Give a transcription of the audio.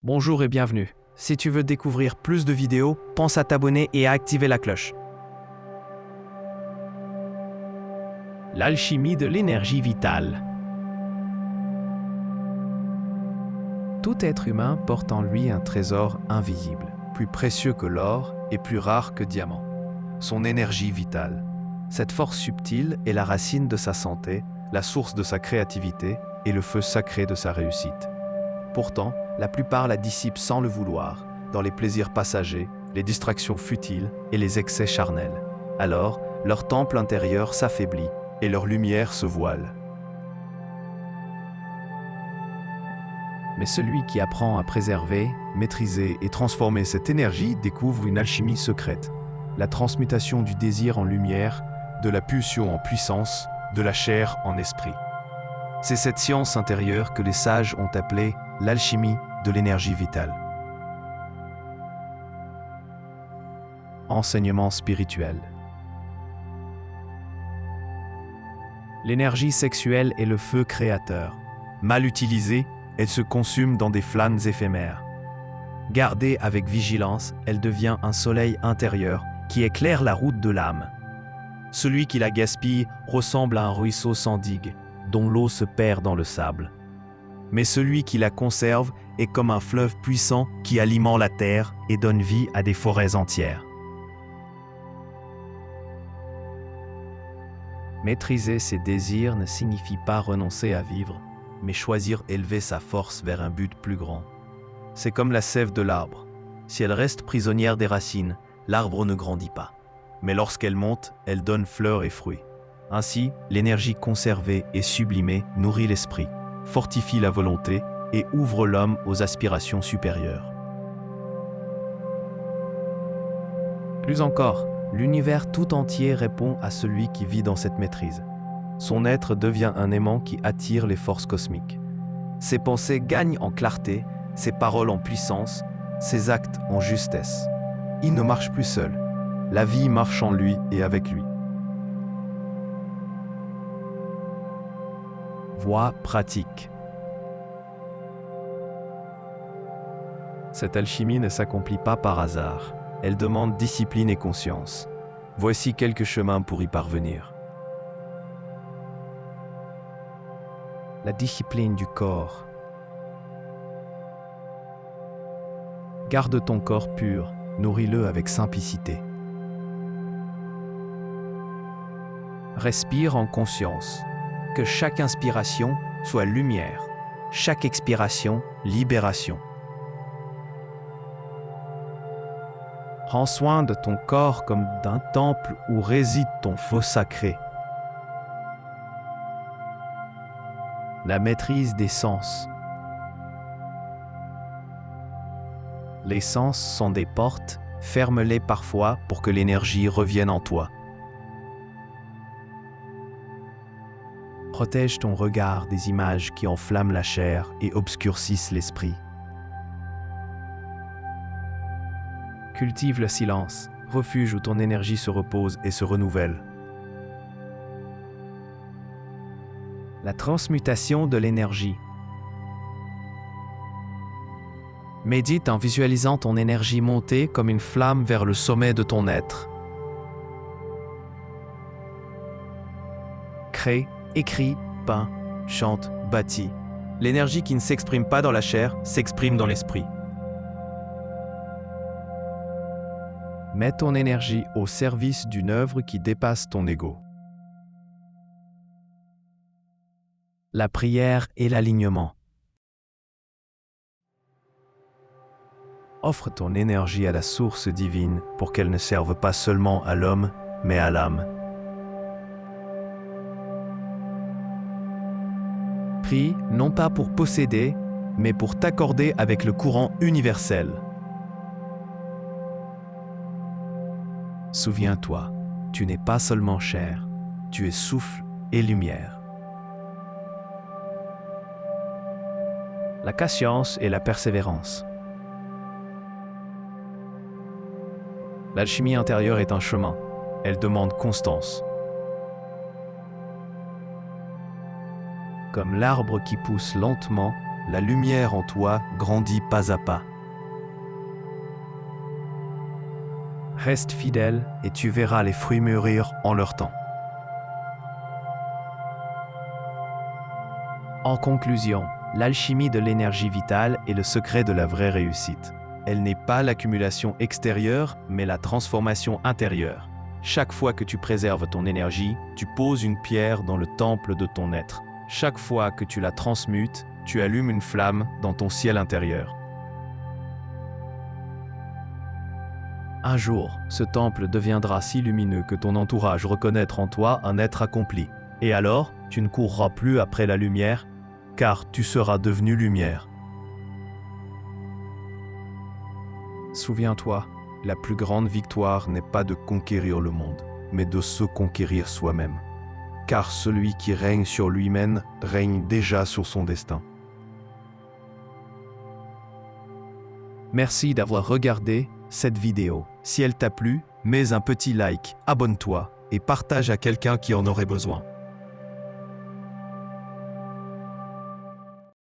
Bonjour et bienvenue. Si tu veux découvrir plus de vidéos, pense à t'abonner et à activer la cloche. L'alchimie de l'énergie vitale. Tout être humain porte en lui un trésor invisible, plus précieux que l'or et plus rare que diamant. Son énergie vitale. Cette force subtile est la racine de sa santé, la source de sa créativité et le feu sacré de sa réussite. Pourtant, la plupart la dissipent sans le vouloir, dans les plaisirs passagers, les distractions futiles et les excès charnels. Alors, leur temple intérieur s'affaiblit et leur lumière se voile. Mais celui qui apprend à préserver, maîtriser et transformer cette énergie découvre une alchimie secrète. La transmutation du désir en lumière, de la pulsion en puissance, de la chair en esprit. C'est cette science intérieure que les sages ont appelée l'alchimie de l'énergie vitale. Enseignement spirituel. L'énergie sexuelle est le feu créateur. Mal utilisée, elle se consume dans des flammes éphémères. Gardée avec vigilance, elle devient un soleil intérieur qui éclaire la route de l'âme. Celui qui la gaspille ressemble à un ruisseau sans digue, dont l'eau se perd dans le sable. Mais celui qui la conserve est comme un fleuve puissant qui alimente la terre et donne vie à des forêts entières. Maîtriser ses désirs ne signifie pas renoncer à vivre, mais choisir élever sa force vers un but plus grand. C'est comme la sève de l'arbre. Si elle reste prisonnière des racines, l'arbre ne grandit pas. Mais lorsqu'elle monte, elle donne fleurs et fruits. Ainsi, l'énergie conservée et sublimée nourrit l'esprit, fortifie la volonté et ouvre l'homme aux aspirations supérieures. Plus encore, l'univers tout entier répond à celui qui vit dans cette maîtrise. Son être devient un aimant qui attire les forces cosmiques. Ses pensées gagnent en clarté, ses paroles en puissance, ses actes en justesse. Il ne marche plus seul. La vie marche en lui et avec lui. Voie pratique. Cette alchimie ne s'accomplit pas par hasard. Elle demande discipline et conscience. Voici quelques chemins pour y parvenir. La discipline du corps. Garde ton corps pur, nourris-le avec simplicité. Respire en conscience. Que chaque inspiration soit lumière, chaque expiration, libération. Prends soin de ton corps comme d'un temple où réside ton feu sacré. La maîtrise des sens. Les sens sont des portes, ferme-les parfois pour que l'énergie revienne en toi. Protège ton regard des images qui enflamment la chair et obscurcissent l'esprit. Cultive le silence, refuge où ton énergie se repose et se renouvelle. La transmutation de l'énergie. Médite en visualisant ton énergie monter comme une flamme vers le sommet de ton être. Crée, écrit, peint, chante, bâtit. L'énergie qui ne s'exprime pas dans la chair s'exprime dans l'esprit. Mets ton énergie au service d'une œuvre qui dépasse ton ego. La prière et l'alignement. Offre ton énergie à la source divine pour qu'elle ne serve pas seulement à l'homme, mais à l'âme. Prie non pas pour posséder, mais pour t'accorder avec le courant universel. Souviens-toi, tu n'es pas seulement chair, tu es souffle et lumière. La patience et la persévérance. L'alchimie intérieure est un chemin. Elle demande constance. Comme l'arbre qui pousse lentement, la lumière en toi grandit pas à pas. Reste fidèle et tu verras les fruits mûrir en leur temps. En conclusion, l'alchimie de l'énergie vitale est le secret de la vraie réussite. Elle n'est pas l'accumulation extérieure, mais la transformation intérieure. Chaque fois que tu préserves ton énergie, tu poses une pierre dans le temple de ton être. Chaque fois que tu la transmutes, tu allumes une flamme dans ton ciel intérieur. Un jour, ce temple deviendra si lumineux que ton entourage reconnaîtra en toi un être accompli. Et alors, tu ne courras plus après la lumière, car tu seras devenu lumière. Souviens-toi, la plus grande victoire n'est pas de conquérir le monde, mais de se conquérir soi-même. Car celui qui règne sur lui-même règne déjà sur son destin. Merci d'avoir regardé cette vidéo. Si elle t'a plu, mets un petit like, abonne-toi et partage à quelqu'un qui en aurait besoin.